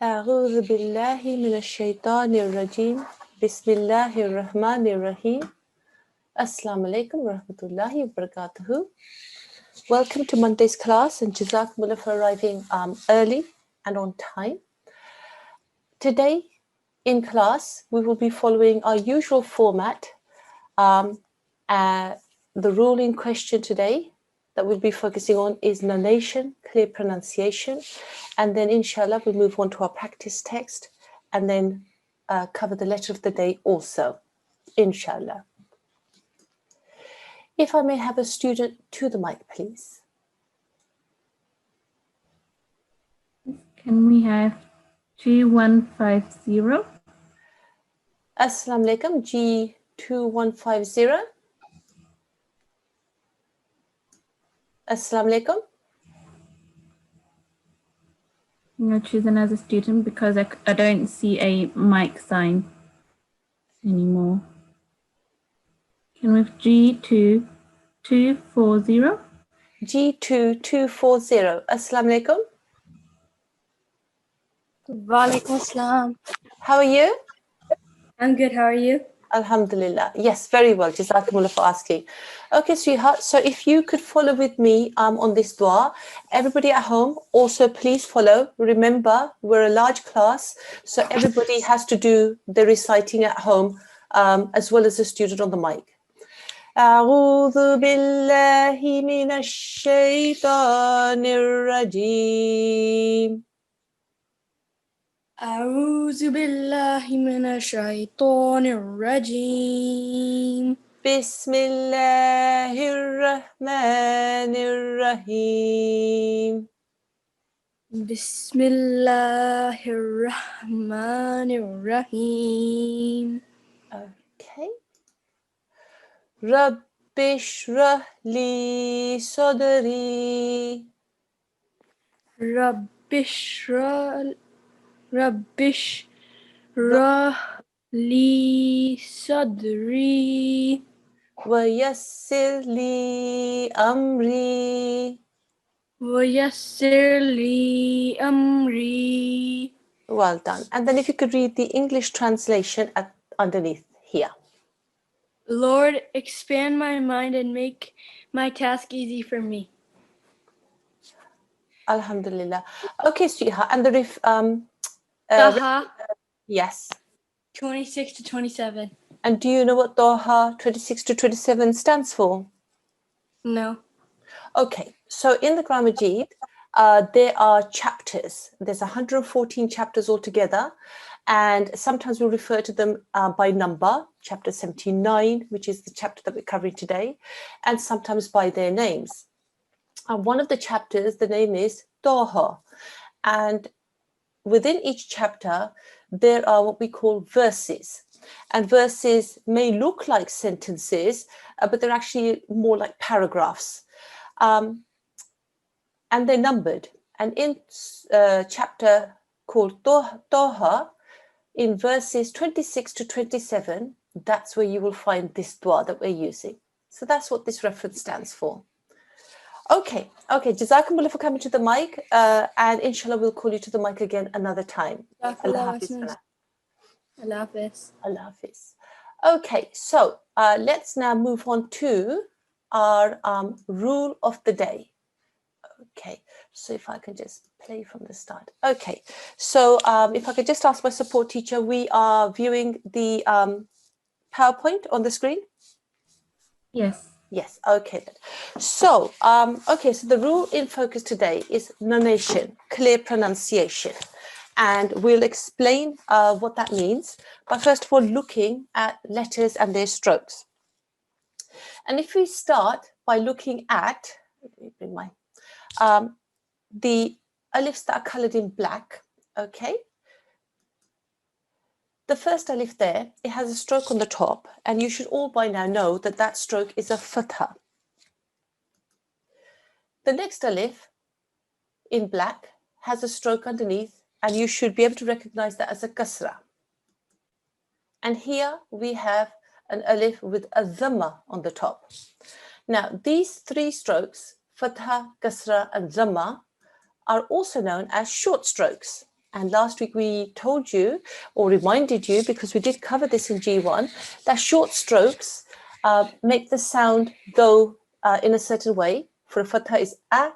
أعوذ بالله من الشيطان الرجيم بسم الله الرحمن الرحيم Assalamu alaikum wa rahmatullahi wa barakatuhu. Welcome to Monday's class and Jazakumullah for arriving early and on time. Today in class we will be following our usual format. The rule in question today that we'll be focusing on is narration, clear pronunciation, and then inshallah we'll move on to our practice text and then cover the letter of the day also, inshallah. If I may have a student to the mic, please. Can we have G150? Assalamu alaikum, G2150. Assalamu alaikum. I'm going to choose another student because I don't see a mic sign anymore. Can we have G2240? G2240. Assalamu alaikum. Walaikum assalam. How are you? I'm good. How are you? Alhamdulillah. Yes, very well. Jazakumullah for asking. Okay, sweetheart. So if you could follow with me on this dua. Everybody at home, also please follow. Remember, we're a large class, so everybody has to do the reciting at home as well as the student on the mic. أعوذ بالله من الشيطان الرجيم أعوذ بالله من الشيطان الرجيم بسم الله الرحمن الرحيم بسم الله الرحمن الرحيم. Okay. رب اشرح لي صدري رب اشرح لي صدري ويسر لي أمري ويسر لي أمري. Well done. And then if you could read the English translation underneath here. Lord, expand my mind and make my task easy for me. Alhamdulillah. Okay, sweetheart. And the Taha yes. 26 to 27. And do you know what Doha 26 to 27 stands for? No. Okay, so in the Quran Majid, there are chapters. There's 114 chapters altogether. And sometimes we refer to them by number, chapter 79, which is the chapter that we're covering today, and sometimes by their names. And one of the chapters, the name is Doha. And within each chapter, there are what we call verses. And verses may look like sentences, but they're actually more like paragraphs. And they're numbered. And in chapter called Doha, in verses 26 to 27, that's where you will find this dua that we're using. So that's what this reference stands for. Okay, Jazakumullah for coming to the mic, and inshallah we'll call you to the mic again another time. Allah Hafiz. Allah Hafiz. Allah Hafiz. Okay, so let's now move on to our rule of the day. Okay, so if I can just play from the start. Okay, so if I could just ask my support teacher, we are viewing the PowerPoint on the screen? Yes. Yes, okay then. So, okay, so the rule in focus today is narration, clear pronunciation. And we'll explain what that means by first of all looking at letters and their strokes. And if we start by looking at, let me bring my the alifs that are colored in black, okay? The first alif there, it has a stroke on the top, and you should all by now know that that stroke is a fatha. The next alif in black has a stroke underneath, and you should be able to recognize that as a kasra. And here we have an alif with a dhamma on the top. Now, these three strokes, fatha, kasra, and dhamma, are also known as short strokes. And last week we told you or reminded you, because we did cover this in G1, that short strokes make the sound go in a certain way. For fatha is a,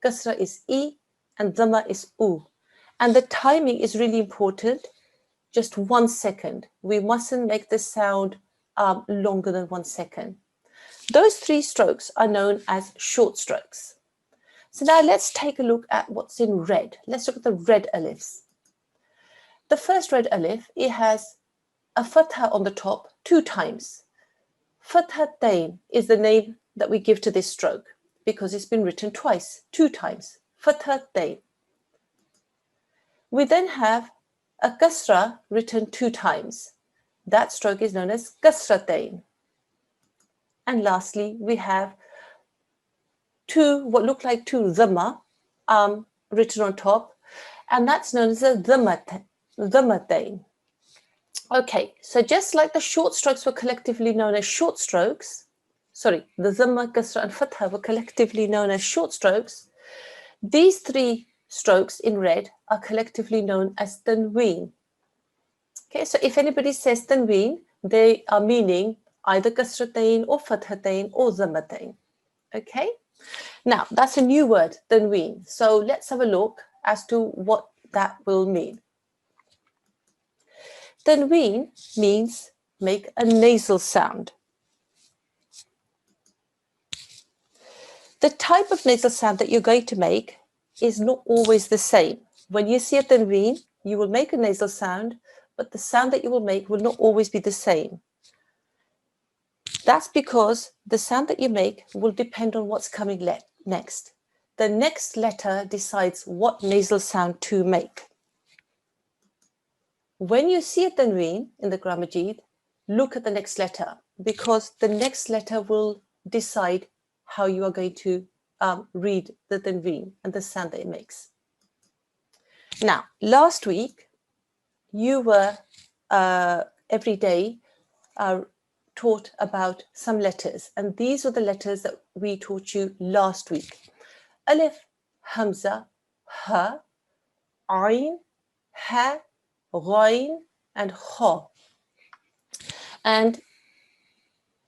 kasra is I, and dhamma is u. And the timing is really important. Just 1 second. We mustn't make the sound longer than 1 second. Those 3 strokes are known as short strokes. So now let's take a look at what's in red. Let's look at the red alifs. The first red alif, it has a fatha on the top 2 times. Fathatain is the name that we give to this stroke because it's been written twice, 2 times. Fathatain. We then have a kasra written 2 times. That stroke is known as kasratain. And lastly, we have 2, what look like 2 dhamma written on top, and that's known as a dhammatain. Okay, so just like the short strokes were collectively known as short strokes, sorry, the dhamma, kasra, and fatha were collectively known as short strokes, these 3 strokes in red are collectively known as tanween. Okay, so if anybody says tanween, they are meaning either kasratain or fathatain or dhammatain. Okay, now that's a new word, tanween. So let's have a look as to what that will mean. Tanween means make a nasal sound. The type of nasal sound that you're going to make is not always the same. When you see a tanween, you will make a nasal sound, but the sound that you will make will not always be the same. That's because the sound that you make will depend on what's coming next. The next letter decides what nasal sound to make. When you see a tanween in the Quran Majid, look at the next letter, because the next letter will decide how you are going to read the tanween and the sound that it makes. Now, last week, you were every day taught about some letters, and these were the letters that we taught you last week. Alif, Hamza, Ha, Ain, Ha, Ghain, and Kha. And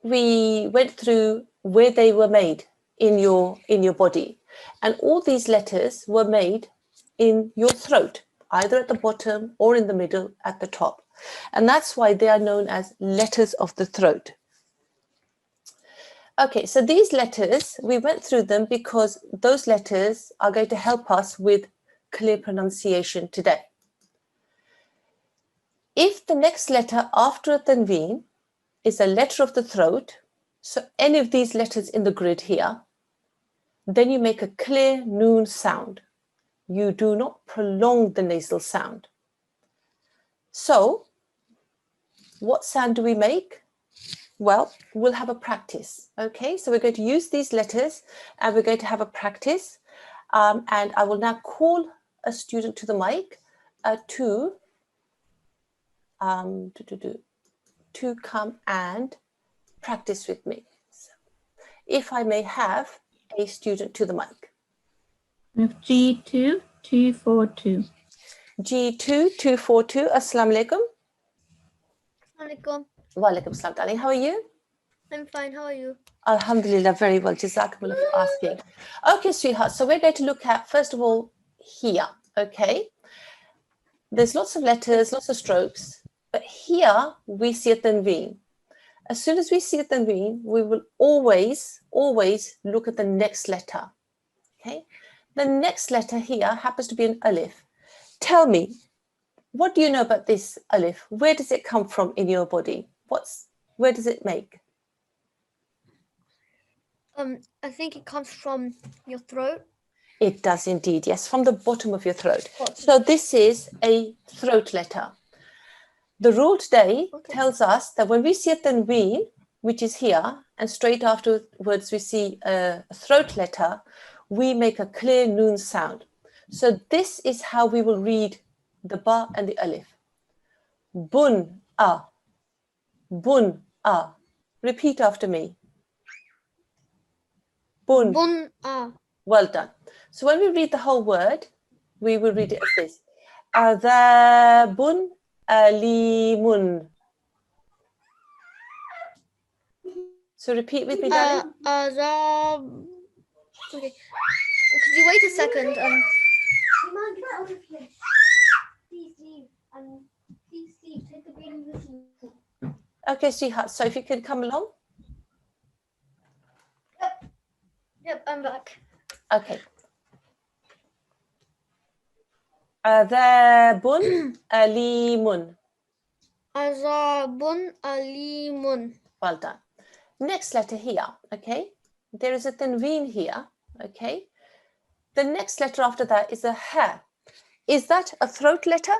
we went through where they were made in your body, and all these letters were made in your throat, either at the bottom or in the middle at the top, and that's why they are known as letters of the throat. Okay, so these letters, we went through them because those letters are going to help us with clear pronunciation today. If the next letter after a tanween is a letter of the throat, so any of these letters in the grid here, then you make a clear noon sound. You do not prolong the nasal sound. So, what sound do we make? Well, we'll have a practice. Okay, so we're going to use these letters and we're going to have a practice. And I will now call a student to the mic to come and practice with me. So, if I may have a student to the mic. We have G2 242. G2 242. Assalamu alaikum. Alaikum. Wa alaikum assalam, darling. How are you? I'm fine. How are you? Alhamdulillah, very well. Jazakumullah for asking. Okay, sweetheart. So we're going to look at, first of all, here. Okay. There's lots of letters, lots of strokes, but here we see a tanween. As soon as we see a tanween, we will always look at the next letter. Okay. The next letter here happens to be an alif. Tell me, what do you know about this alif? Where does it come from in your body? Where does it make? I think it comes from your throat. It does indeed, yes, from the bottom of your throat. So this is a throat letter. The rule today tells us that when we see a tanween, which is here, and straight afterwards we see a throat letter, we make a clear noon sound. So this is how we will read the ba and the alif. Bun a, bun a. Repeat after me. Bun. Bun a. Well done. So when we read the whole word, we will read it as this. Adhabun alimun. So repeat with me, darling. Azab. Okay. Could you wait a second? Mom, get out of here. Please leave. Please leave. Take the baby with you. Okay, sweetheart. So if you can come along. Yep, I'm back. Okay. Adhabun alimun. Azabun alimun. Well done. Next letter here, okay? There is a tanween here, okay? The next letter after that is a ha. Is that a throat letter?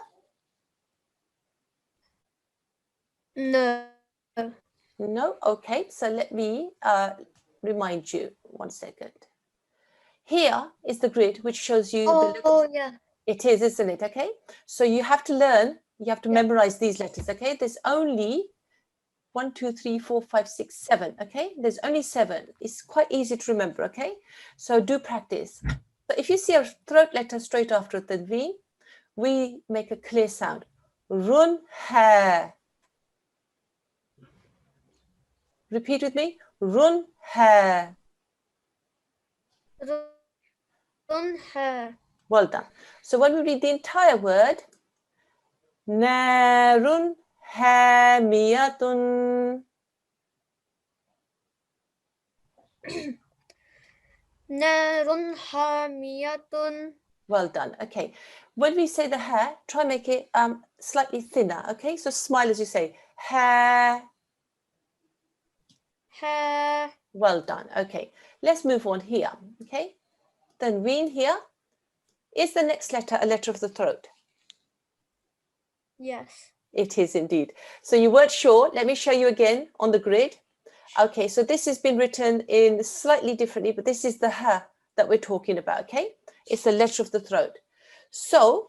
No. No? Okay, so let me remind you 1 second. Here is the grid which shows you the letters. Oh, yeah. It is, isn't it? Okay, so you have to learn, you have to memorize these letters, okay? There's only 1, 2, 3, 4, 5, 6, 7, okay? There's only 7. It's quite easy to remember, okay? So do practice. So if you see a throat letter straight after the V, we make a clear sound. Run ha. Repeat with me. Run ha. Run ha. Well done. So when we read the entire word, narun hamiyatun. Narun hamiyatun. Well done. Okay. When we say the ha, try and make it slightly thinner. Okay. So smile as you say ha. Ha. Well done. Okay. Let's move on here. Okay. Then ween here. Is the next letter a letter of the throat? Yes. It is indeed. So you weren't sure. Let me show you again on the grid. Okay, so this has been written in slightly differently, but this is the ha that we're talking about, okay? It's the letter of the throat. So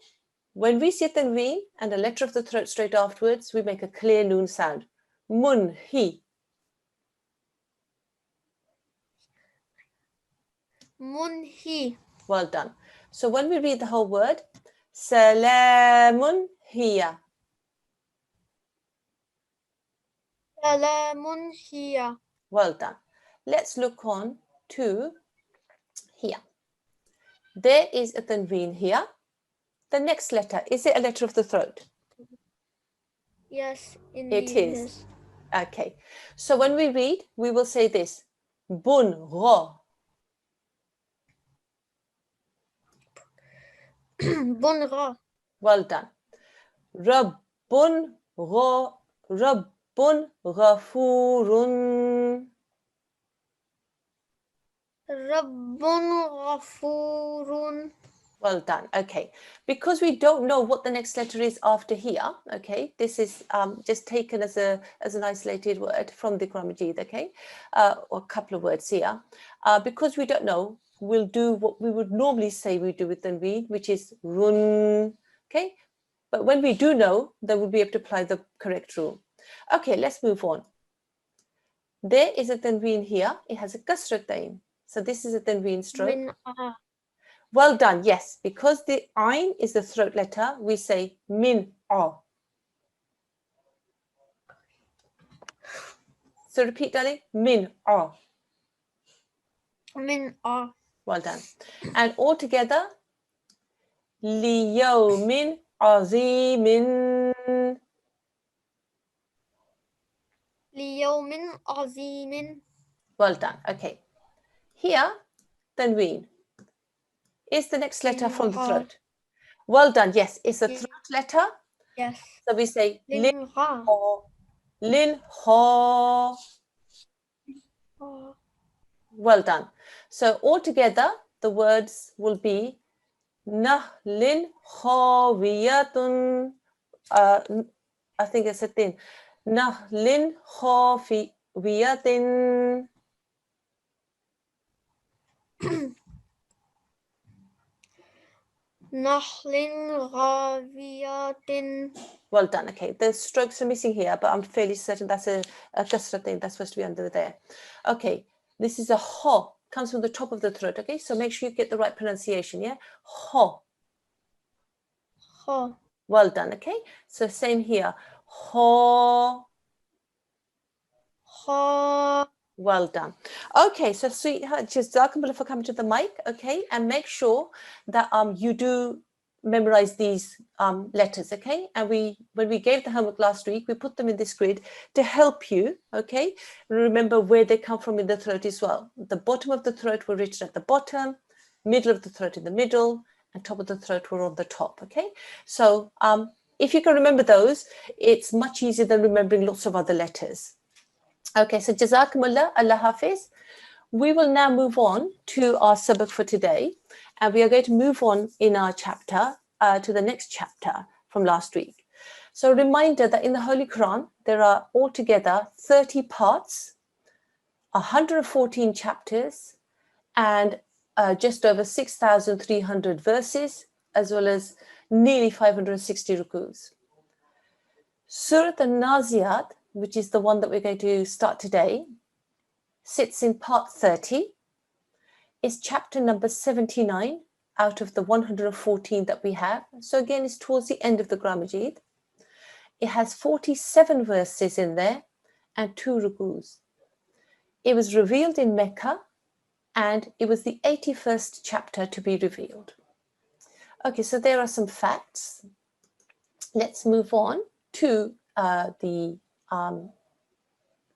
when we see tanween and a letter of the throat straight afterwards, we make a clear noon sound. Mun, hi. Munhi. Well done. So when we read the whole word, salamun hiya. Salamun hiya. Well done. Let's look on to here. There is a tanween here. The next letter, is it a letter of the throat? Yes, indeed It is. Okay. So when we read, we will say this. Bun ro. Bunra. Well done. Rabbun ro. Rabbun ghafurun. Rabbun ghafurun. Well done. Okay. Because we don't know what the next letter is after here, okay, this is just taken as an isolated word from the Quran Majid, okay, or a couple of words here. Because we don't know, we'll do what we would normally say we do with tanween, which is run, okay. But when we do know, then we'll be able to apply the correct rule. Okay, let's move on. There is a tanween here. It has a kasratain. So this is a tanween stroke. Min Well done, yes, because the ayn is the throat letter, we say min a. So repeat, darling, min a. min a. Well done. And all together, liyawmin azimin. Liyawmin azimin. Well done. Okay. Here, tanween is the next letter from the throat. Well done. Yes, it's a throat letter. Yes. So we say lin Linha. ho, lin ho. Well done. So altogether, the words will be nahlin khawiyatun. I think it's a thing. Nahlin khawiyatin. Nahlin ghawiyatin. Well done. Okay, the strokes are missing here, but I'm fairly certain that's a kasra thing that's supposed to be under there. Okay, this is a ho, comes from the top of the throat. Okay, so make sure you get the right pronunciation. Yeah, ho. Ha. Well done. Okay, so same here. Ho. Ha. Well done. Okay, so sweetheart, Jazakumullah for coming to the mic. Okay, and make sure that you do memorize these letters. Okay, and when we gave the homework last week, we put them in this grid to help you. Okay, remember where they come from in the throat as well. The bottom of the throat were written at the bottom, middle of the throat in the middle, and top of the throat were on the top. Okay, so if you can remember those, it's much easier than remembering lots of other letters. Okay, so Jazakumullah, Allah Hafiz. We will now move on to our sabak for today, and we are going to move on in our chapter to the next chapter from last week. So a reminder that in the Holy Quran, there are altogether 30 parts, 114 chapters, and just over 6,300 verses, as well as nearly 560 rukus. Surah An-Naziyat, which is the one that we're going to start today, sits in part 30. It's chapter number 79 out of the 114 that we have. So again, it's towards the end of the Quran Majid. It has 47 verses in there and 2 rukus. It was revealed in Mecca, and it was the 81st chapter to be revealed. Okay, so there are some facts. Let's move on to the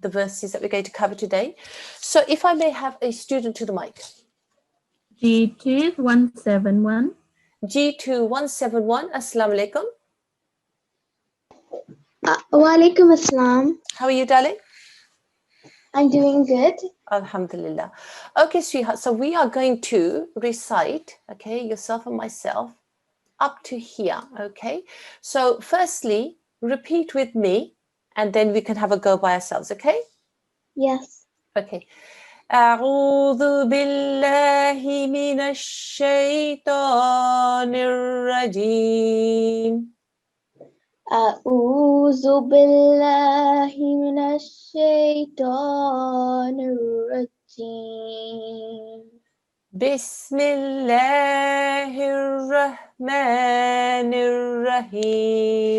verses that we're going to cover today. So if I may have a student to the mic. G2 171. G2 171, Assalamu alaikum. Wa alaikum assalam. How are you, darling? I'm doing good. Alhamdulillah. Okay, sweetheart, so we are going to recite, okay, yourself and myself, up to here, okay? So firstly, repeat with me, and then we can have a go by ourselves, okay? Yes. Okay. أعوذ بالله من الشيطان الرجيم. أعوذ بالله من الشيطان الرجيم. بسم الله الرحمن الرحيم.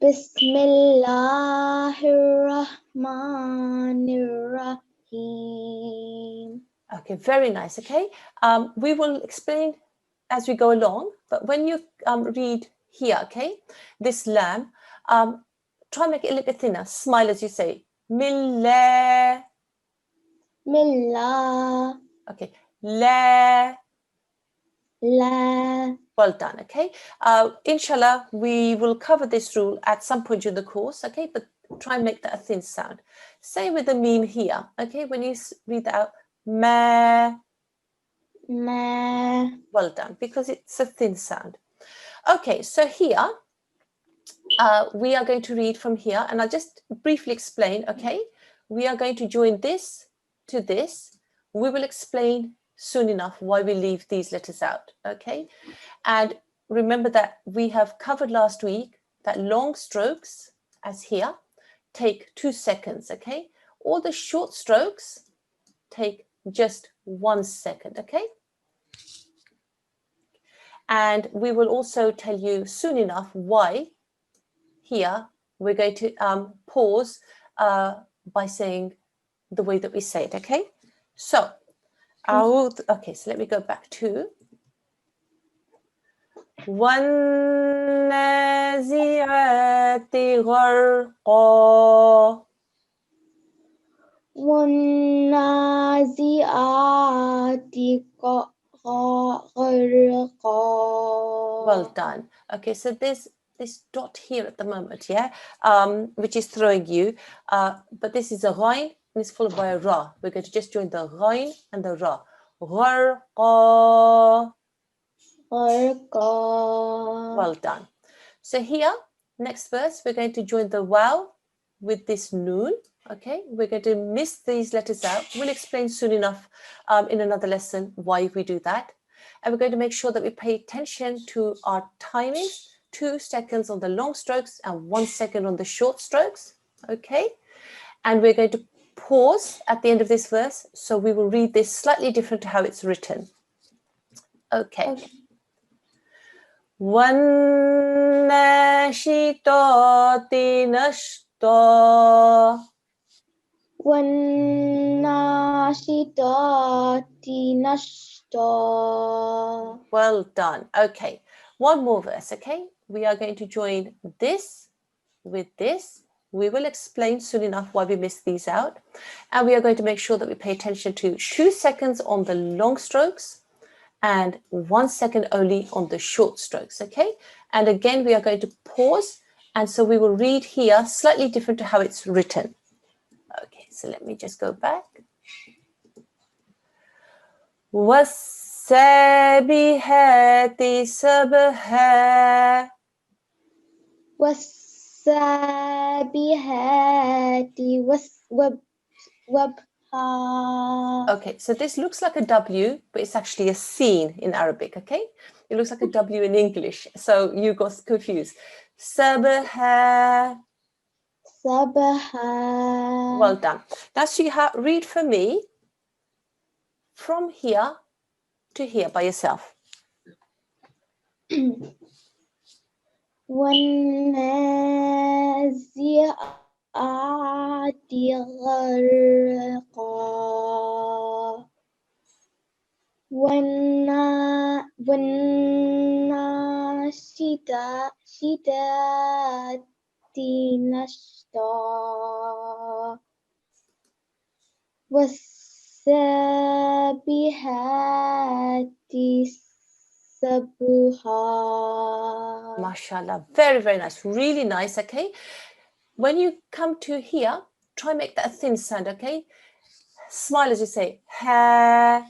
بسم الله الرحمن الرحيم. Okay, very nice. Okay, we will explain as we go along, but when you read here, okay, this lam, try and make it a little bit thinner. Smile as you say. Millah. Millah. Okay. La. La. Well done. Okay. Inshallah, we will cover this rule at some point during the course. Okay, but try and make that a thin sound. Same with the meme here. Okay, when you read that out, ma. Ma. Well done, because it's a thin sound. Okay, so here we are going to read from here, and I'll just briefly explain. Okay, we are going to join this to this. We will explain soon enough why we leave these letters out. Okay, and remember that we have covered last week that long strokes, as here, take 2 seconds. Okay, all the short strokes take just 1 second. Okay. And we will also tell you soon enough why here we're going to pause by saying the way that we say it, okay? So, okay, so let me go back to وَالنَّازِعَاتِ غَرْقًا. وَالنَّازِعَاتِ غَرْقًا. Well done. Okay, so there's this dot here at the moment, yeah, which is throwing you, but this is a ghain and it's followed by a ra. We're going to just join the ghain and the ra. Gharqa. Well done. So here, next verse, we're going to join the waw with this noon. Okay, we're going to miss these letters out. We'll explain soon enough in another lesson why we do that. And we're going to make sure that we pay attention to our timings, 2 seconds on the long strokes and 1 second on the short strokes. Okay, and we're going to pause at the end of this verse. So we will read this slightly different to how it's written. Okay. وَالنَّاشِطَاتِ نَشْطًا. وَالنَّاشِطَاتِ نَشْطًا. Well done. Okay, one more verse. Okay, we are going to join this with this. We will explain soon enough why we missed these out, and we are going to make sure that we pay attention to 2 seconds on the long strokes and 1 second only on the short strokes. Okay, and again we are going to pause, and so we will read here slightly different to how it's written. Okay, so let me just go back. وَالسَّابِحَاتِ سَبْحًا. وَالسَّابِحَاتِ وَبْحًا. Okay, so this looks like a W, but it's actually a sin in Arabic, okay? It looks like a W in English, so you got confused. Sabha. Sabha. Well done. Now, Shiha, read for me from here to here by yourself. وَالنَّازِعَاتِ غَرْقًا. وَالنَّاشِطَاتِ نَشْطًا. وَالسَّابِحَاتِ سَبْحًا. MashaAllah. Very, very nice. Really nice, okay? When you come to here, try and make that a thin sound, okay? Smile as you say, ha.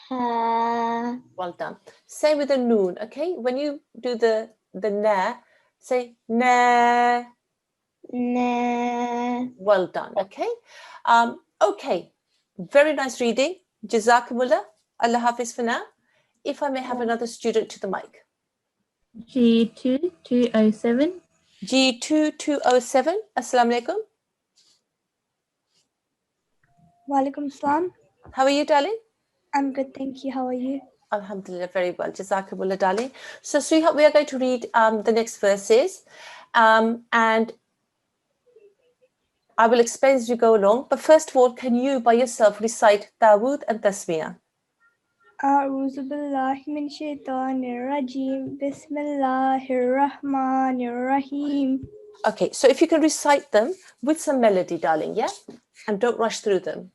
Ha. Well done. Same with the noon, okay? When you do the na, say na. Na. Well done, okay? Okay, very nice reading. Jazakumullah. Allah Hafiz for now. If I may have another student to the mic. G2 207. G2 207. Assalamu alaikum. Walaikum salam. How are you, darling? I'm good, thank you. How are you? Alhamdulillah, very well. Jazakumullah, darling. So, sweetheart, we are going to read the next verses. And I will explain as you go along. But first of all, can you by yourself recite Dawood and Tasmiyah? أعوذ بالله من الشيطان الرجيم بسم الله الرحمن الرحيم. Okay, so if you can recite them with some melody, darling, yeah? And don't rush through them.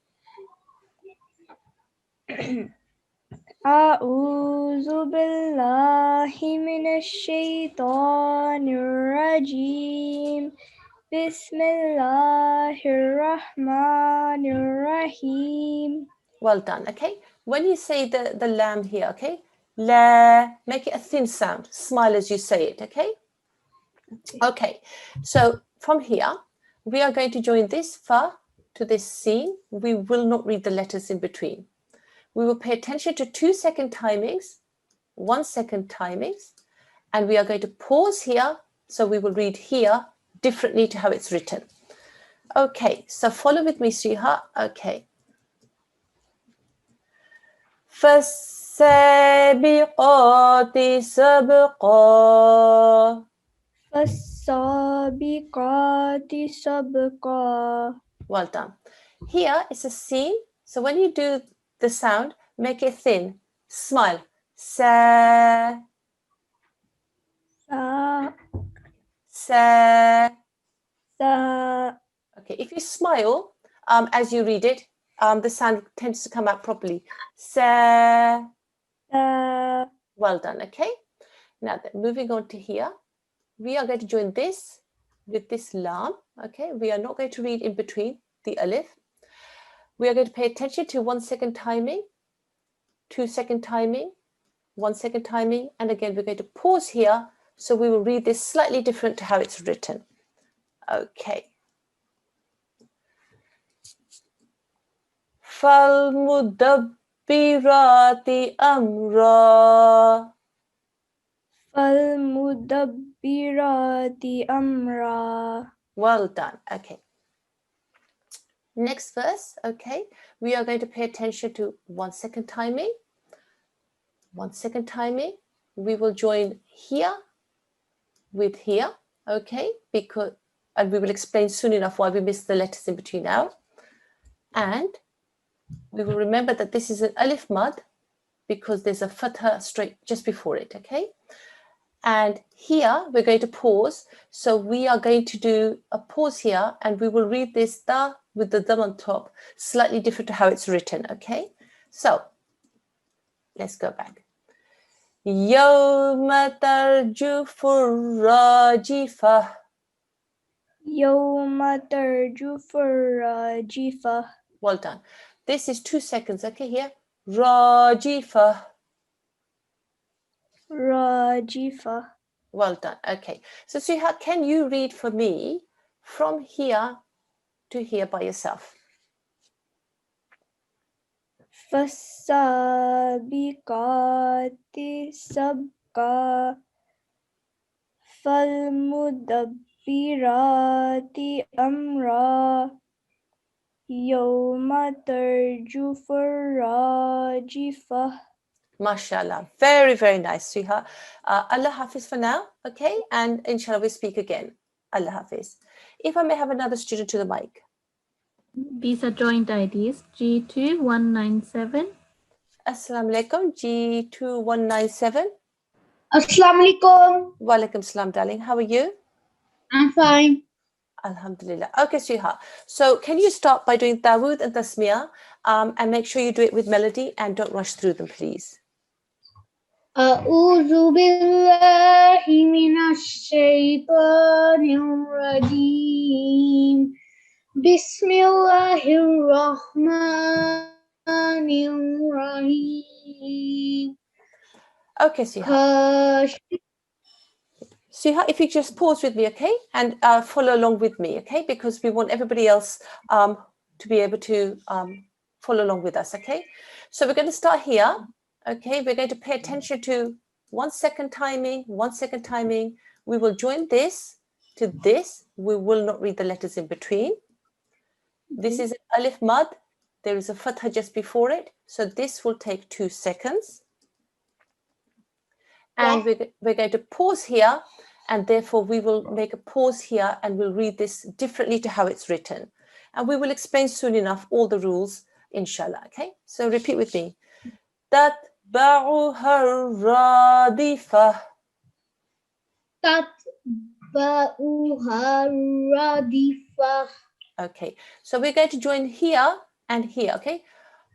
أعوذ بالله من الشيطان الرجيم بسم الله الرحمن الرحيم. Well done, okay? When you say the lamb here, okay? La, make it a thin sound. Smile as you say it, okay? Okay, so from here, we are going to join this fa to this sin. We will not read the letters in between. We will pay attention to 2 second timings, 1 second timings, and we are going to pause here. So we will read here differently to how it's written. Okay, so follow with me, Sriha. Okay. فَالسَّابِقَاتِ سَبْقًا. فالسابقات سبقا. Well done. Here is a sin. So when you do the sound, make it thin. Smile. Sa. Sa. Sa. Sa. Okay, if you smile as you read it, the sound tends to come out properly. Sa. Sa. Well done. Okay. Now then, moving on to here, we are going to join this with this lam. Okay, we are not going to read in between the alif. We are going to pay attention to 1 second timing, 2 second timing, 1 second timing, and again we're going to pause here. So we will read this slightly different to how it's written. Okay. فَالْمُدَبِّرَاتِ أَمْرًا. فالمدبرات أمرا. Well done. Okay. Next verse. Okay. We are going to pay attention to 1 second timing, 1 second timing, we will join here with here, okay? And we will explain soon enough why we missed the letters in between now. And we will remember that this is an alif mad because there's a fatha straight just before it, okay? And here we're going to pause. So we are going to do a pause here and we will read this da with the dam on top, slightly different to how it's written, okay? So let's go back. يَوْمَ تَرْجُفُ الرَّاجِفَةُ. يوم ترجف الراجفة. Well done. This is 2 seconds, okay, here. Rajifa. راجفة. Well done, okay. So Sriha, can you read for me from here to here by yourself? فالسابقات سبقا فالمدبرات أمرا يوم ترجف الراجفة. Mashallah. Very, very nice, Sriha. Allah Hafiz for now, okay? And inshallah we speak again. Allah Hafiz. If I may have another student to the mic. These are joint IDs G2 197. Assalamu alaikum, G2197. Assalamu alaikum. Walaikum salam, darling. How are you? I'm fine. Alhamdulillah. Okay, Sriha. So can you start by doing Dawood and Tasmiyah and make sure you do it with melody and don't rush through them, please. أعوذ بالله من الشيطان الرجيم بسم الله الرحمن الرحيم. Okay, Sriha. Sriha, if you just pause with me, okay? And follow along with me, okay? Because we want everybody else to be able to follow along with us, okay? So we're going to start here, okay? We're going to pay attention to 1 second timing, 1 second timing. We will join this to this. We will not read the letters in between. This is alif mad. There is a fatha just before it. So this will take 2 seconds. And we're going to pause here, and therefore we will make a pause here and we'll read this differently to how it's written. And we will explain soon enough all the rules, inshallah, okay? So repeat with me. تَتْبَعُهَا الرَّادِفَةُ. تتبعها الرادفة. Okay, so we're going to join here and here, okay?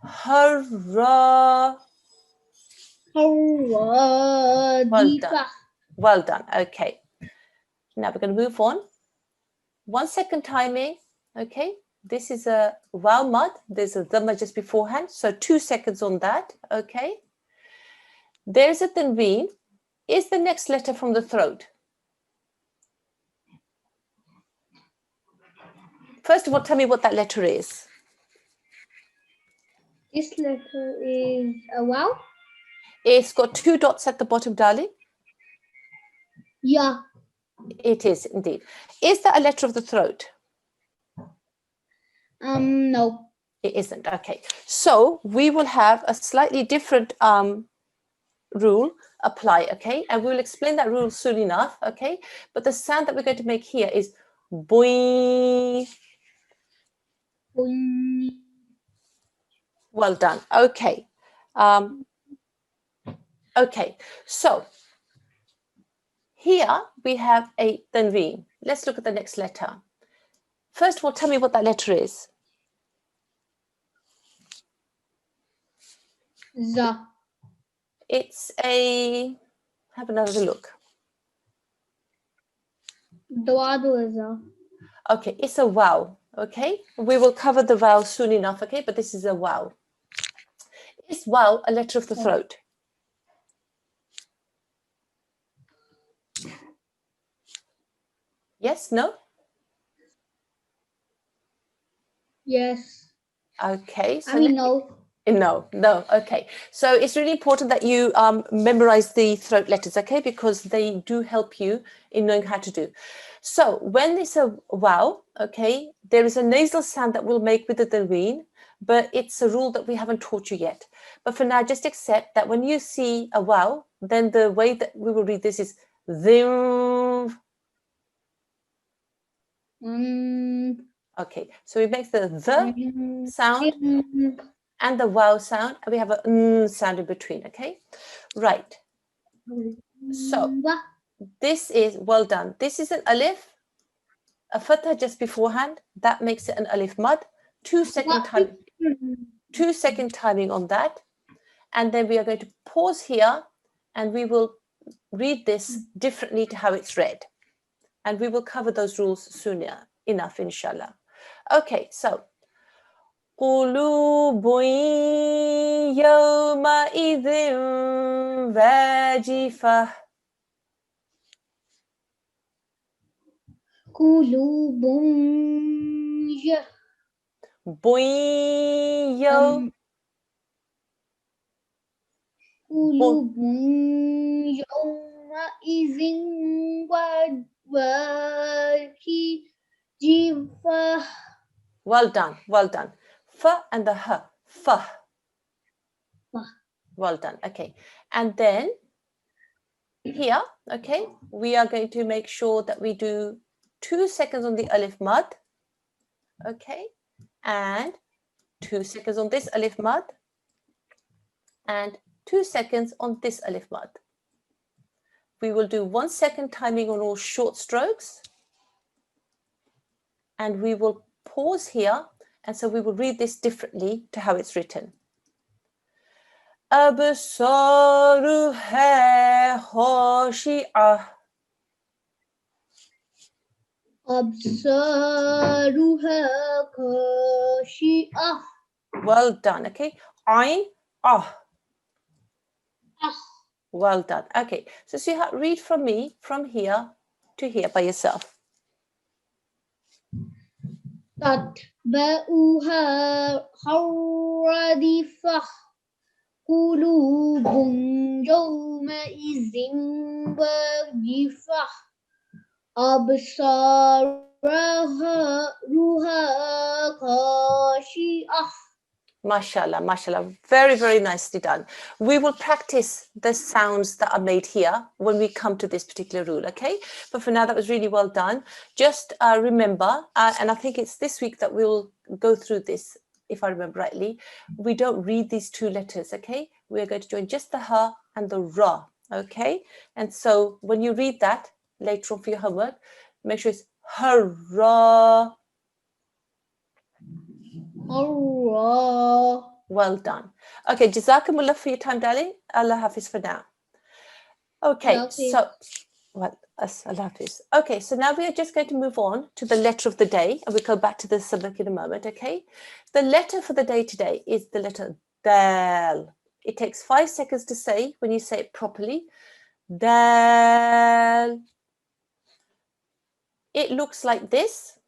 Harra. الرادفة. Well done. Okay. Now we're going to move on. 1 second timing. Okay. This is a waw mad. There's a dhamma just beforehand. So 2 seconds on that. Okay. There's a tanween. Is the next letter from the throat? First of all, tell me what that letter is. This letter is a wow. It's got 2 dots at the bottom, darling. Yeah. It is indeed. Is that a letter of the throat? No. It isn't. Okay. So we will have a slightly different rule apply. Okay. And we'll explain that rule soon enough. Okay. But the sound that we're going to make here is boing. Boing. Well done. Okay. Okay. So here we have a tanween. Let's look at the next letter. First of all, tell me what that letter is. Za. It's a, have another look. Za. Okay, it's a vowel. Okay, we will cover the vowel soon enough. Okay, but this is a vowel. Is vowel a letter of the throat? Yes, no? Yes. Okay. So I mean, no. No. Okay. So it's really important that you memorize the throat letters, okay? Because they do help you in knowing how to do. So when it's a vowel, okay, there is a nasal sound that we'll make with the tanween, but it's a rule that we haven't taught you yet. But for now, just accept that when you see a vowel, then the way that we will read this is dhim. Okay, so we make the sound and the wow sound, and we have a sound in between. Okay, right. So this is well done. This is an alif, a fatha just beforehand. That makes it an alif mad. 2 second time, 2 second timing on that, and then we are going to pause here, and we will read this differently to how it's read, and we will cover those rules soon enough, inshallah. Okay, so qulubun yawma idhin wajifah. Boing yo. Well done, well done. Fa and the h, fa. Well done. Okay, and then here, okay, we are going to make sure that we do 2 seconds on the alif mad, okay, and 2 seconds on this alif mad, and 2 seconds on this alif mad. We will do 1 second timing on all short strokes, and we will pause here, and so we will read this differently to how it's written. أبصارها خاشعة. Well done. Okay, Ain, well done. Okay, so see how read from me from here to here by yourself. تتبعها حرادفة قلوب يومئذ واجفة أبصارها خاشعة. Mashallah, mashallah, very, very nicely done. We will practice the sounds that are made here when we come to this particular rule, okay? But for now, that was really well done. Just remember, and I think it's this week that we'll go through this, if I remember rightly, we don't read these 2 letters, okay? We are going to join just the ha and the ra, okay? And so when you read that later on for your homework, make sure it's hurrah. Allah. Well done. Okay, Jazakumullah for your time, darling. Allah Hafiz for now. Okay, Allah Hafiz. so, well, Allah Hafiz. Okay, so now we are just going to move on to the letter of the day, and we'll go back to the subject in a moment, okay? The letter for the day today is the letter Dal. It takes 5 seconds to say when you say it properly. Dal. It looks like this.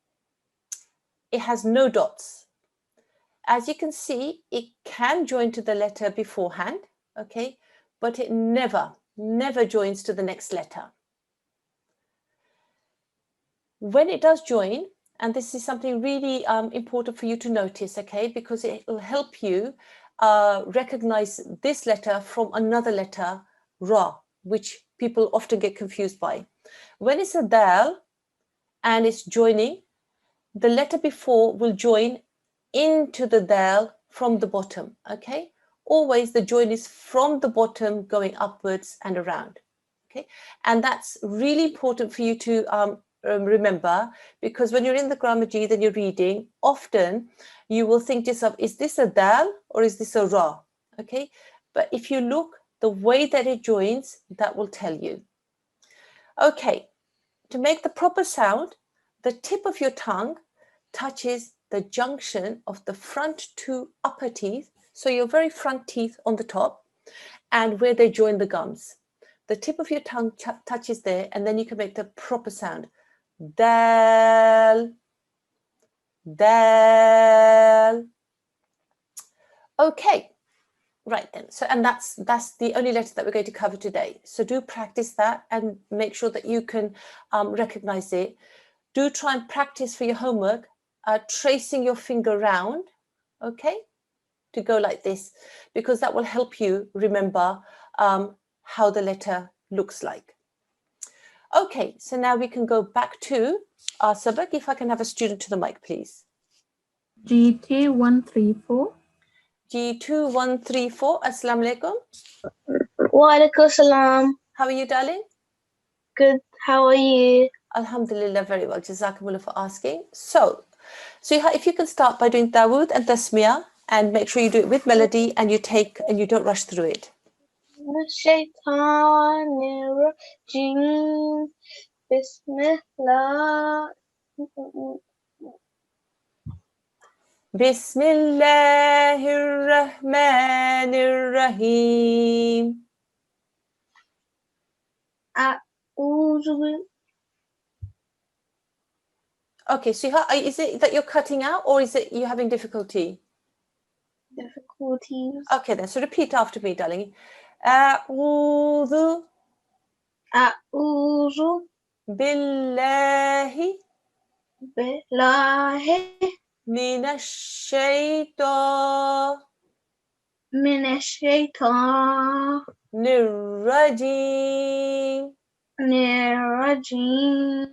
It has no dots. As you can see, it can join to the letter beforehand, okay, but it never joins to the next letter. When it does join, and this is something really important for you to notice, okay, because it will help you recognize this letter from another letter, Ra, which people often get confused by. When it's a Dal and it's joining, the letter before will join into the Dal from the bottom, okay? Always the join is from the bottom going upwards and around, okay? And that's really important for you to remember, because when you're in the Quran Majid and you're reading, often you will think to yourself, is this a Dal or is this a Ra, okay? But if you look, the way that it joins, that will tell you. Okay, to make the proper sound, the tip of your tongue touches the junction of the front 2 upper teeth, so your very front teeth on the top, and where they join the gums. The tip of your tongue touches there, and then you can make the proper sound. Dal, dal. Okay, right then. So, and that's the only letter that we're going to cover today. So do practice that and make sure that you can recognize it. Do try and practice for your homework, tracing your finger round, okay, to go like this, because that will help you remember how the letter looks like. Okay, so now we can go back to our sabak. If I can have a student to the mic, please. G2 134. G2 134. Assalamu alaikum. Wa alaikum salam. How are you, darling? Good. How are you? Alhamdulillah, very well. Jazakumullah for asking. So if you can start by doing Dawood and Tasmiyah, and make sure you do it with melody, and you don't rush through it. Shaitanir Rajim. Bismillah. Bismillahirrahmanirrahim. A'udhu. Okay, so is it that you're cutting out, or is it you having difficulty? Difficulties. Okay, then. So repeat after me, darling. A'udhu A'udhu billahi billahi minash shaitanir minash shaitanir rajim. rajim.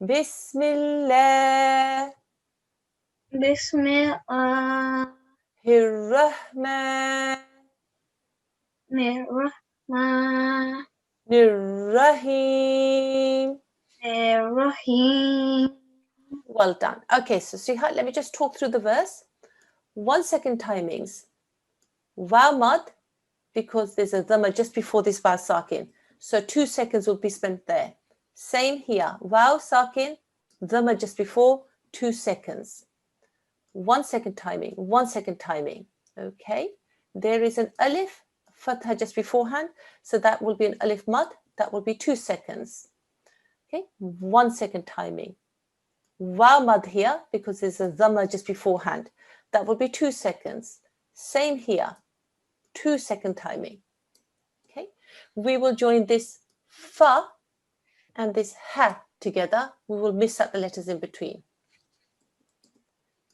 Bismillahirrahmanirrahim. Bismillahirrahmanirrahim. Rahim. Well done. Okay, so Srihat, let me just talk through the verse. 1 second timings. Waw mad, because there's a dhamma just before this waw sakin. So 2 seconds will be spent there. Same here. Waw sakin, dhamma just before, 2 seconds. 1 second timing, 1 second timing. Okay. There is an alif, fatha just beforehand. So that will be an alif mad. That will be 2 seconds. Okay. 1 second timing. Waw mad here, because there's a dhamma just beforehand. That will be 2 seconds. Same here. 2 second timing. Okay. We will join this fa and this ha together. We will miss out the letters in between.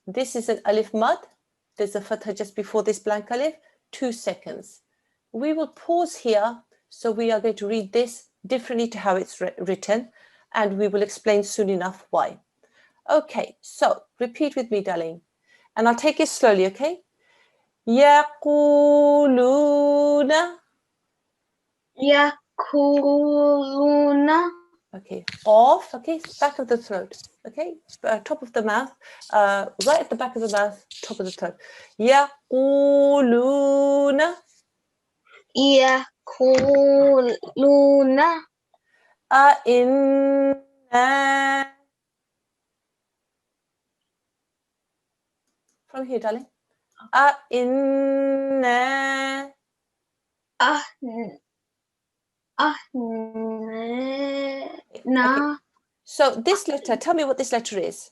This is an alif mad. There's a fatha just before this blank alif. 2 seconds. We will pause here. So we are going to read this differently to how it's written. And we will explain soon enough why. Okay, so repeat with me, darling. And I'll take it slowly, okay? Yaquluna. Yakuluna. Okay, off, okay, back of the throat, okay, top of the mouth, right at the back of the mouth, top of the throat. Yaquluna. Yakuluna. Inna. From here, darling. Inna. Na. So this letter, tell me what this letter is.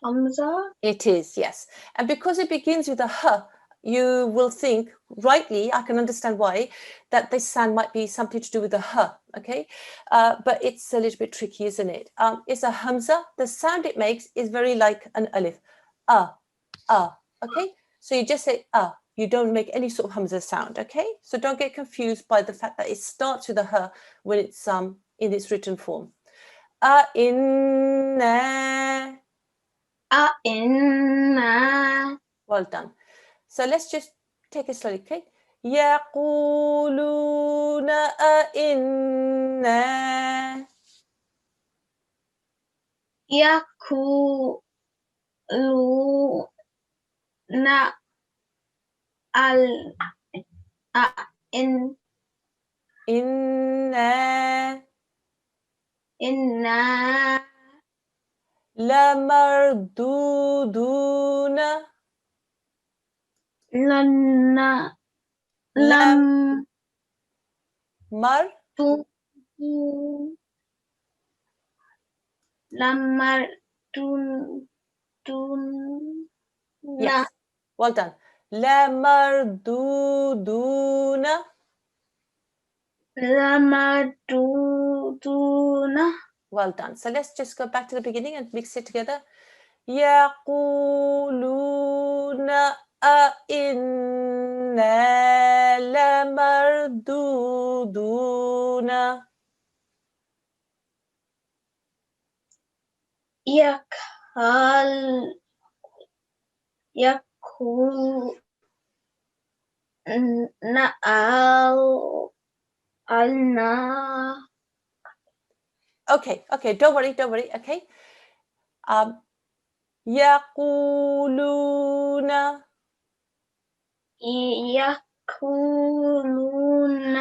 Hamza. It is, yes. And because it begins with a h, you will think, rightly, I can understand why, that this sound might be something to do with the h, okay? But it's a little bit tricky, isn't it? It's a hamza. The sound it makes is very like an alif. Okay? So you just say you don't make any sort of hamza sound, okay? So don't get confused by the fact that it starts with a h when it's in its written form. Inna. Inna. Well done. So let's just take it slowly, okay? Yaquluna inna. Yakuluna inna Lamarduduna. Lana Mar. Yes. Well done. Lamarduduna. Well done. So let's just go back to the beginning and mix it together. Yaquluna أَإِنَّا لَمَرْدُودُونَ يقول نألنا Okay, don't worry, okay. يقولون يقولون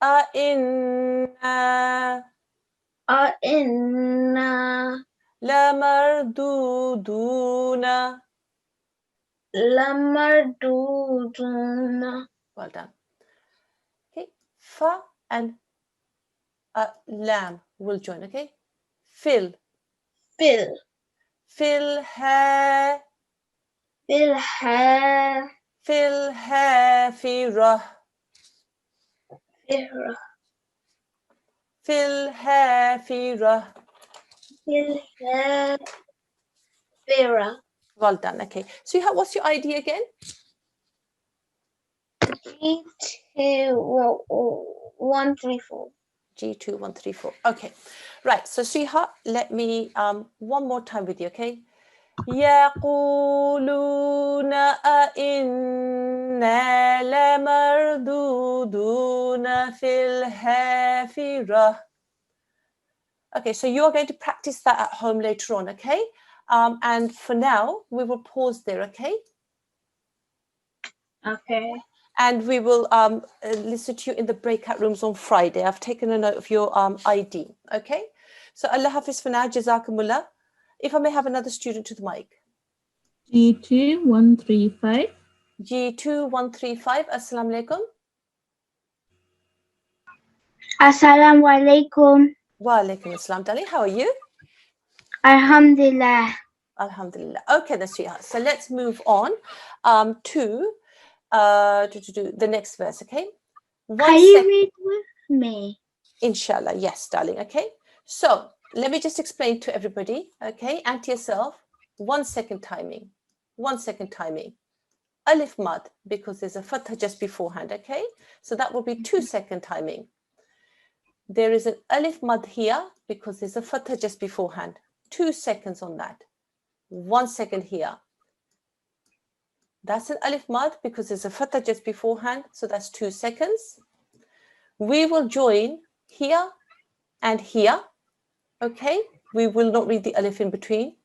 أئنا أئنا لمردودون. لمردودون. Well done. Okay, fa and lam will join, okay? Fil ha filhafirah filhafirah. Well done. Okay, so what's your ID again? G2 G2 134. Okay, right. So sweetheart, let me one more time with you, okay? يقولون أئنا لمردودون في الحافرة. Okay, so you are going to practice that at home later on, okay? And for now, we will pause there, okay? Okay. And we will listen to you in the breakout rooms on Friday. I've taken a note of your ID, okay? So Allah Hafiz for now, Jazakumullah. If I may have another student to the mic. G2 135. G2 135, Assalamu alaikum. Assalamu alaikum. Wa alaikum assalam, darling. How are you? Alhamdulillah. Alhamdulillah. Okay, then, sweetheart. So let's move on to the next verse, okay? Can you read with me? Inshallah, yes, darling, okay? So let me just explain to everybody, okay, and to yourself, 1 second timing, 1 second timing. Alif mad, because there's a fatha just beforehand, okay? So that will be 2 second timing. There is an alif mad here because there's a fatha just beforehand. 2 seconds on that. 1 second here. That's an alif mad because there's a fatha just beforehand. So that's 2 seconds. We will join here and here. Okay. We will not read the alif in between.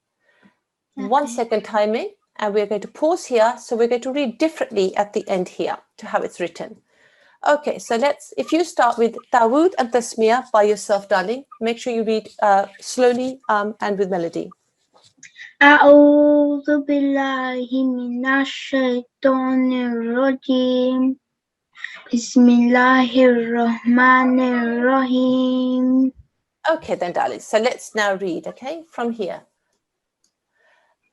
Okay. 1 second timing. And we're going to pause here. So we're going to read differently at the end here to how it's written. Okay, so if you start with Dawood and Tasmiyah by yourself, darling, make sure you read slowly and with melody. أعوذ بالله من الشيطان الرجيم بسم الله الرحمن الرحيم. Okay, then, darling. So let's now read, okay, from here.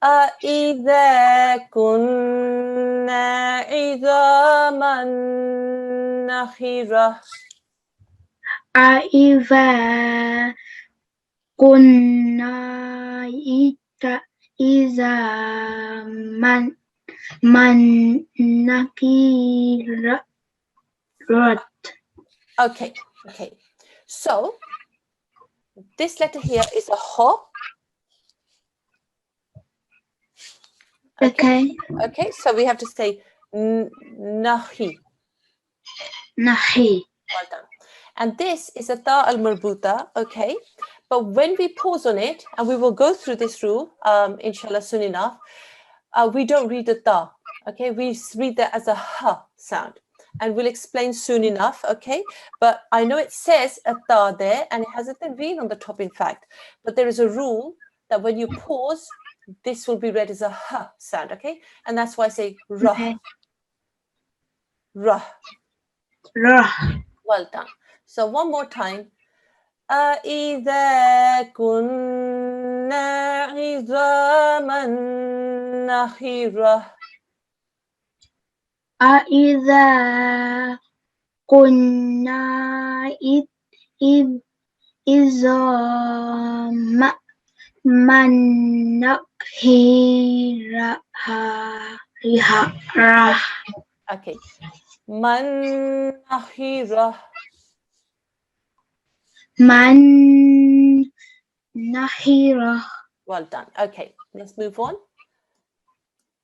أَإِذَا كُنَّا عِظَامًا نَخِرَةً أَإِذَا كُنَّا إِذَا مَنْ نَكِرَةً. Okay. So this letter here is a ho. Okay, so we have to say nahi. Nahi. Well done. And this is a ta al-marbuta, okay? But when we pause on it, and we will go through this rule, inshallah, soon enough, we don't read the ta, okay? We read that as a ha sound. And we'll explain soon enough, okay? But I know it says a ta there, and it has a tanween on the top, in fact. But there is a rule that when you pause, this will be read as a ha sound, okay? And that's why I say rah. Okay. Rah. Rah. Well done. So one more time. أَإِذَا كُنَّا عِظَامًا نَخِرَةً أَإِذَا كُنَّا عِظَامًا نَخِرَةً. Rah. Okay. Man nahira. Man Nahira. Well done. Okay, let's move on.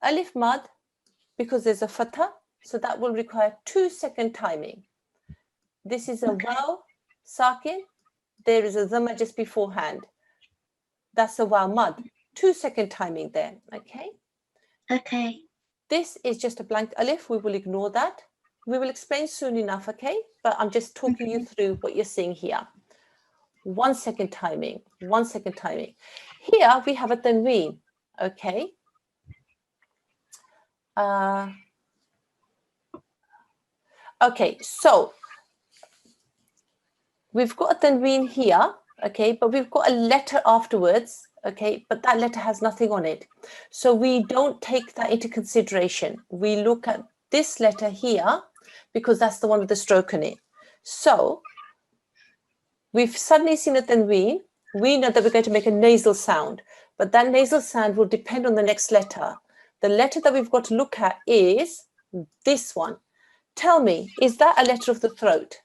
Alif mad, because there's a fatha, so that will require 2-second timing. This is a waw sakin. There is a dhamma just beforehand. That's a waw mad. 2-second timing there. Okay. Okay. This is just a blank alif. We will ignore that. We will explain soon enough. Okay. But I'm just talking you through what you're seeing here. 1-second timing. 1-second timing. Here we have a tanween. Okay. Okay, so we've got a tanween here, okay, but we've got a letter afterwards, okay, but that letter has nothing on it. So we don't take that into consideration. We look at this letter here because that's the one with the stroke on it. So we've suddenly seen a tanween. We know that we're going to make a nasal sound, but that nasal sound will depend on the next letter. The letter that we've got to look at is this one. Tell me, is that a letter of the throat?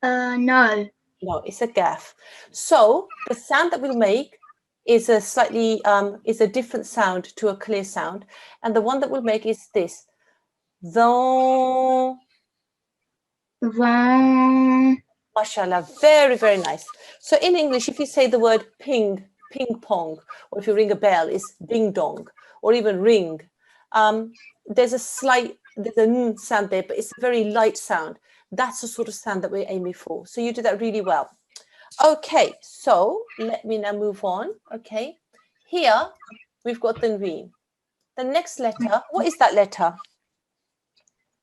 No. No, it's a gaff. So the sound that we'll make is a slightly is a different sound to a clear sound, and the one that we'll make is this. Though. Wrong. Mashallah, very, very nice. So in English, if you say the word ping pong, or if you ring a bell, it's ding dong, or even ring. There's a n sound there, but it's a very light sound. That's the sort of sound that we're aiming for. So you did that really well. Okay, so let me now move on. Okay, here we've got the tanween. The next letter, what is that letter?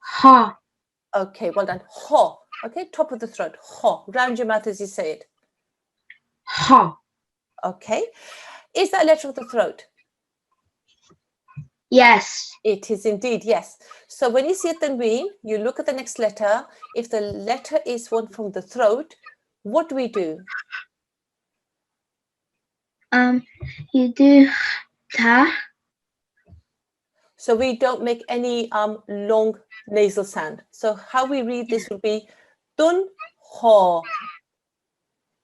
Ha. Okay, well done. Ho. Okay, top of the throat. Ho. Round your mouth as you say it. Ha. Okay. Is that a letter of the throat? Yes. It is indeed, yes. So when you see a tanween, you look at the next letter. If the letter is one from the throat, what do we do? You do ta. So we don't make any long nasal sound. So how we read this would be dun ho.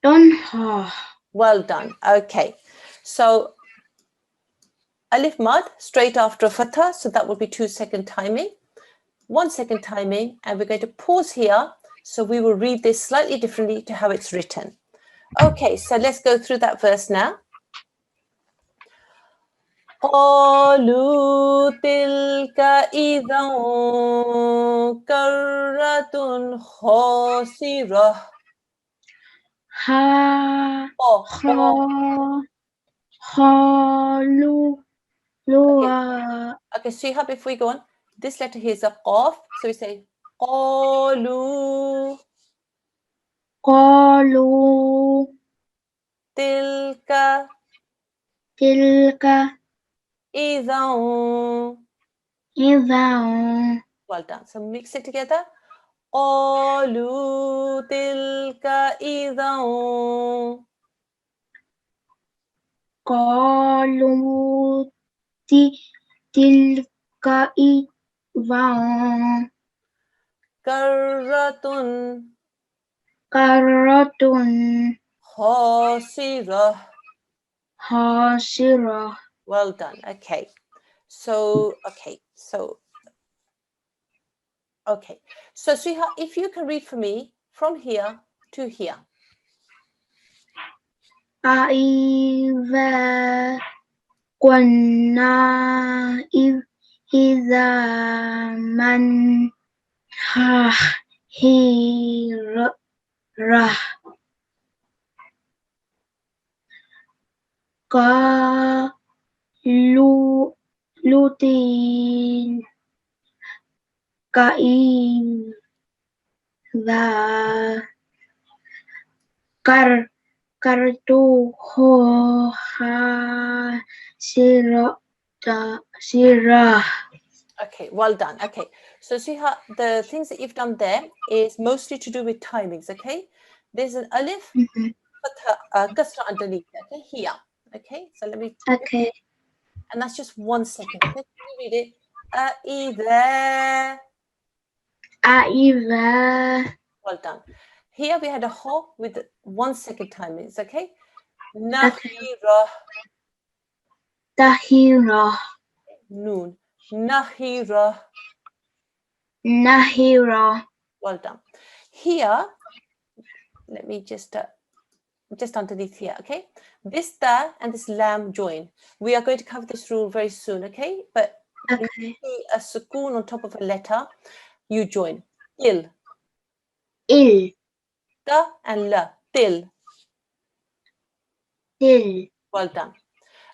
Don ha. Well done. Okay. So alif mad straight after a fatha, so that would be 2-second timing. 1-second timing, and we're going to pause here. So we will read this slightly differently to how it's written. Okay, so let's go through that verse now. قَالُوا تِلْكَ إِذًا كَرَّةٌ خَاسِرَةٌ. Ha. Oh, Ha. Ha. Lua. okay, Sriha, before we go on, this letter here is a qaf. So we say قَالُوا Qalu. تِلْكَ Tilka. إِذًا. Idhan. Well done. So mix it together. قَالُوا تِلْكَ إِذًا. Qalu. Tilka idhan. كَرَّةٌ Karatun. خَاسِرَةٌ. Hasira. Well done. Okay. So, So, Sriha, if you can read for me from here to here. Aiza kunna iza man hira ka lutin ka iza kartu sirah. Okay, well done. Okay, so see how the things that you've done there is mostly to do with timings. Okay, there's an alif, kasra underneath. Okay, here. Okay, so let me. Okay. And that's just 1 second. Okay, can you read it? Either. Either. Well done. Here we had a ho with 1 second timing. It's okay. Nahira. Tahira. Noon. Nahira. Nahira. Well done. Here, let me just underneath here, okay? This ta and this lam join. We are going to cover this rule very soon, okay? But when you Okay. see a sukoon on top of a letter, you join. Il. Il. Ta and la. Til. Til. Well done.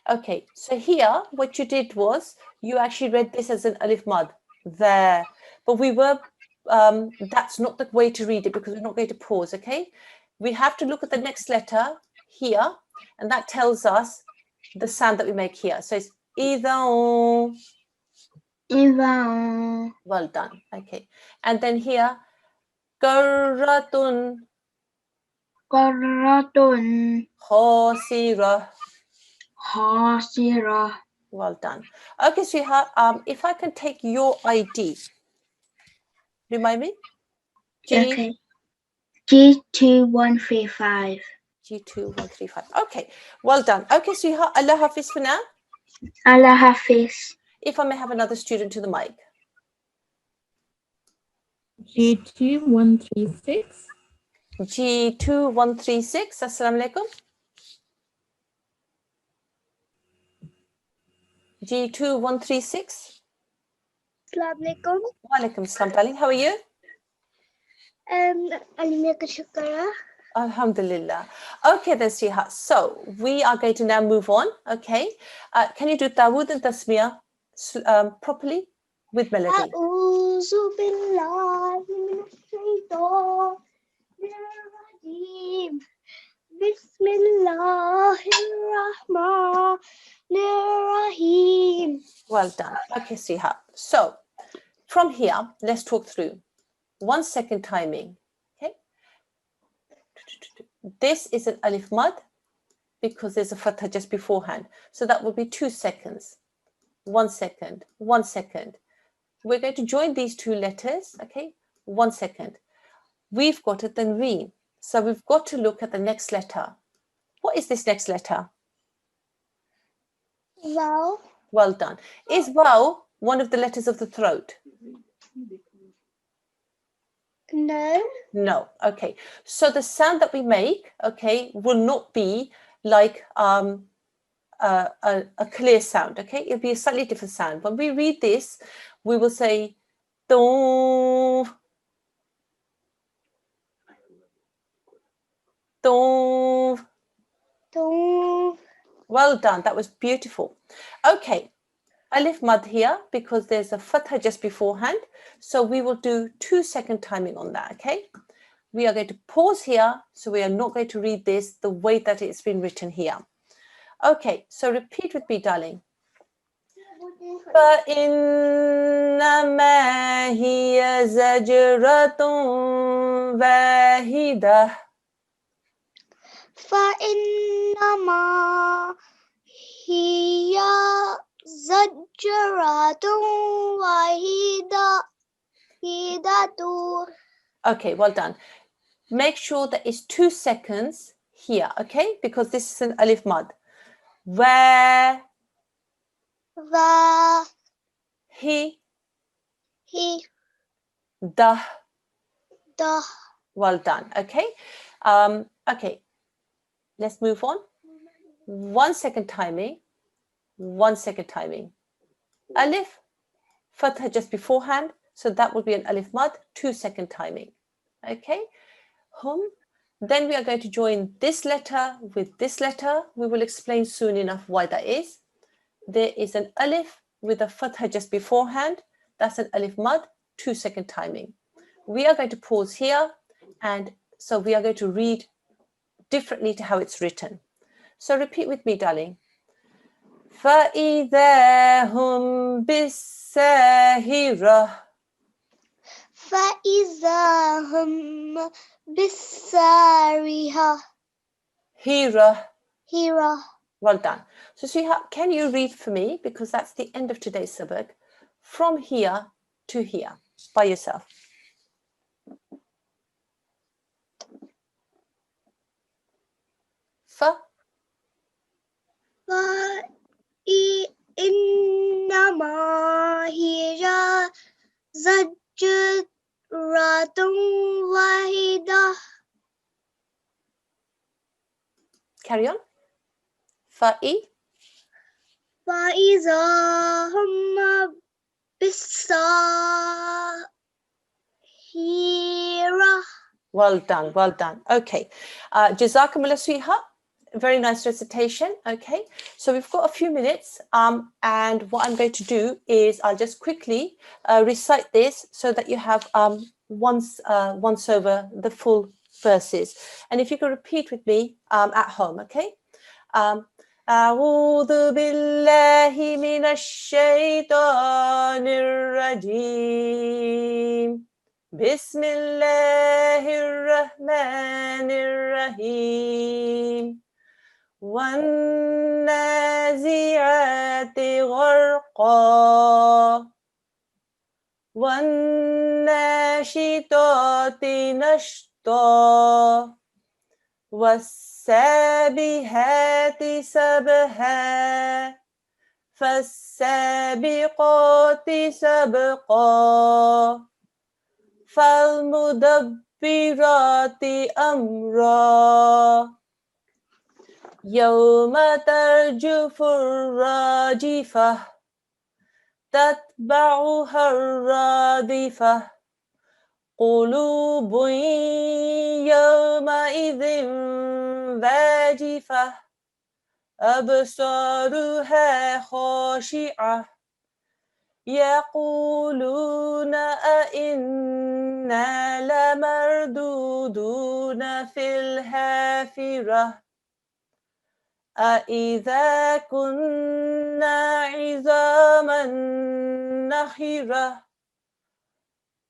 Okay, so here what you did was you actually read this as an alif mad there, but we were that's not the way to read it because we're not going to pause. Okay, we have to look at the next letter here, and that tells us the sound that we make here. So it's either. Ivan. Well done. Okay, and then here qaratun Qaratun. khasira. Hasira. Well done. Okay, sweetheart, if I can take your ID. Remind me? Okay. G2135. G2135. Okay, well done. Okay, sweetheart, Allah Hafiz for now. Allah Hafiz. If I may have another student to the mic. G2136. G2136. Assalamu alaikum. G2136. Assalamualaikum. Wa alaikum assalam, darling. How are you? Alimia Shukara. Alhamdulillah. Okay, then, sweetheart. So we are going to now move on. Okay. Can you do Dawood and Tasmiyah properly with melody? A'udhu billahi minash shaitanir rajim. Bismillahirrahmanirrahim. Well done. Okay, sweetheart. So from here, let's talk through 1 second timing. Okay. This is an alif mad because there's a fatha just beforehand. So that will be 2 seconds. 1 second, 1 second. We're going to join these two letters. Okay. 1 second. We've got a tanween. So we've got to look at the next letter. What is this next letter? Wow. Well done. Is waw one of the letters of the throat? No. No. Okay. So the sound that we make, okay, will not be like a clear sound. Okay, it'll be a slightly different sound. When we read this, we will say "dong, dong." Don't. Well done. That was beautiful. Okay. Alif mad here because there's a fatha just beforehand. So we will do 2 second timing on that. Okay. We are going to pause here. So we are not going to read this the way that it's been written here. Okay. So repeat with me, darling. فَإِنَّمَا هِيَ زَجْرَةٌ وَاحِدَةٌ. فإنما هي زجرة واحدة. Okay, well done. Make sure that it's 2 seconds here, okay? Because this is an alif mad. Where he the. Well done. Okay. Okay. Let's move on. 1 second timing. 1 second timing. Alif, fatha just beforehand. So that would be an alif mad. 2 second timing. Okay. Hum. Then we are going to join this letter with this letter. We will explain soon enough why that is. There is an alif with a fatha just beforehand. That's an alif mad. 2 second timing. We are going to pause here. And so we are going to read differently to how it's written. So repeat with me, darling. فَإِذَا هُمْ بِالسَّاهِرَةِ. فإذا هم بالسارحة. Hira. Well done. So sweetheart, can you read for me, because that's the end of today's sabak, from here to here by yourself. Fa. إنما هي زجرة واحدة. Carry on. Fa'i. فإذا هم بالساهرة. Well done, well done. Okay. Jazakumullah, sweetheart. Very nice recitation. Okay. So we've got a few minutes. And what I'm going to do is I'll just quickly recite this so that you have once over the full verses. And if you could repeat with me at home, okay? أعوذ بالله من الشيطان الرجيم. بسم الله الرحمن الرحيم. والنازعات غرقا. والناشطات نشطا. والسابحات سبحا. فالسابقات سبقا. فالمدبرات أمرا. يوم ترجف الراجفة. تتبعها الرادفة. قلوب يومئذ واجفة. أبصارها خاشعة. يقولون أئنا لمردودون في الحافرة. أإذا كنا عظاما نخرة.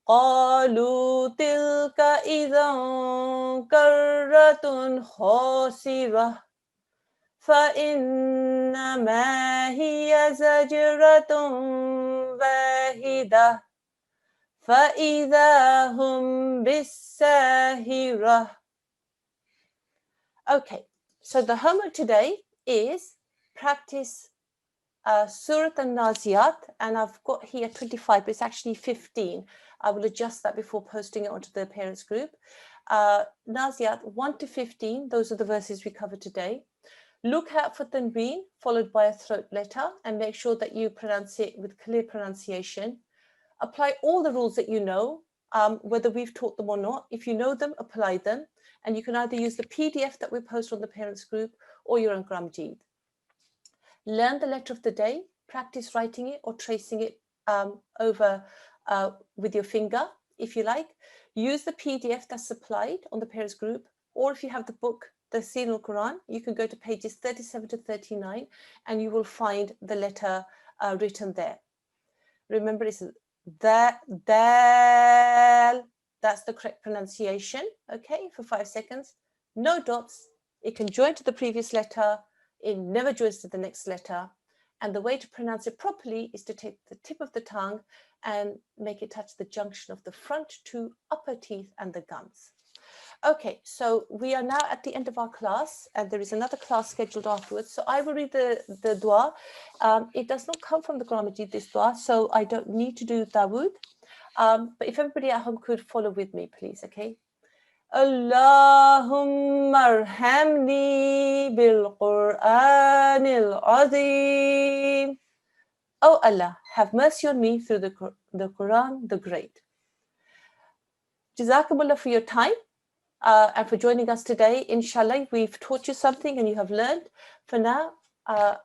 قالوا تلك إذا كرة خاسرة. فإنما هي زجرة واحدة. فإذا هم بالساهرة. Okay, so the homework today is practice Surah An-Naziyat, and I've got here 25, but it's actually 15. I will adjust that before posting it onto the parents group. Naziyat 1 to 15, those are the verses we covered today. Look out for tanween followed by a throat letter and make sure that you pronounce it with clear pronunciation. Apply all the rules that you know, whether we've taught them or not. If you know them, apply them. And you can either use the PDF that we post on the parents group or your own Quran Majid. Learn the letter of the day, practice writing it or tracing it over with your finger, if you like. Use the PDF that's supplied on the parents group, or if you have the book, the Talimul-Quran, you can go to pages 37 to 39 and you will find the letter written there. Remember, it's dal. That's the correct pronunciation, okay, for 5 seconds. No dots. It can join to the previous letter. It never joins to the next letter. And the way to pronounce it properly is to take the tip of the tongue and make it touch the junction of the front two upper teeth and the gums. Okay, so we are now at the end of our class and there is another class scheduled afterwards. So I will read the dua. It does not come from the Quran Majid, this dua, so I don't need to do Dawood. But if everybody at home could follow with me, please, okay? Allahumma arhamni bil-Qur'an al-Azim. Oh Allah, have mercy on me through the Quran, the Great. Jazakumullah for your time. And for joining us today. Inshallah, we've taught you something and you have learned. For now,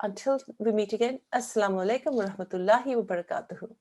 until we meet again, Assalamu alaikum wa rahmatullahi wa barakatuhu.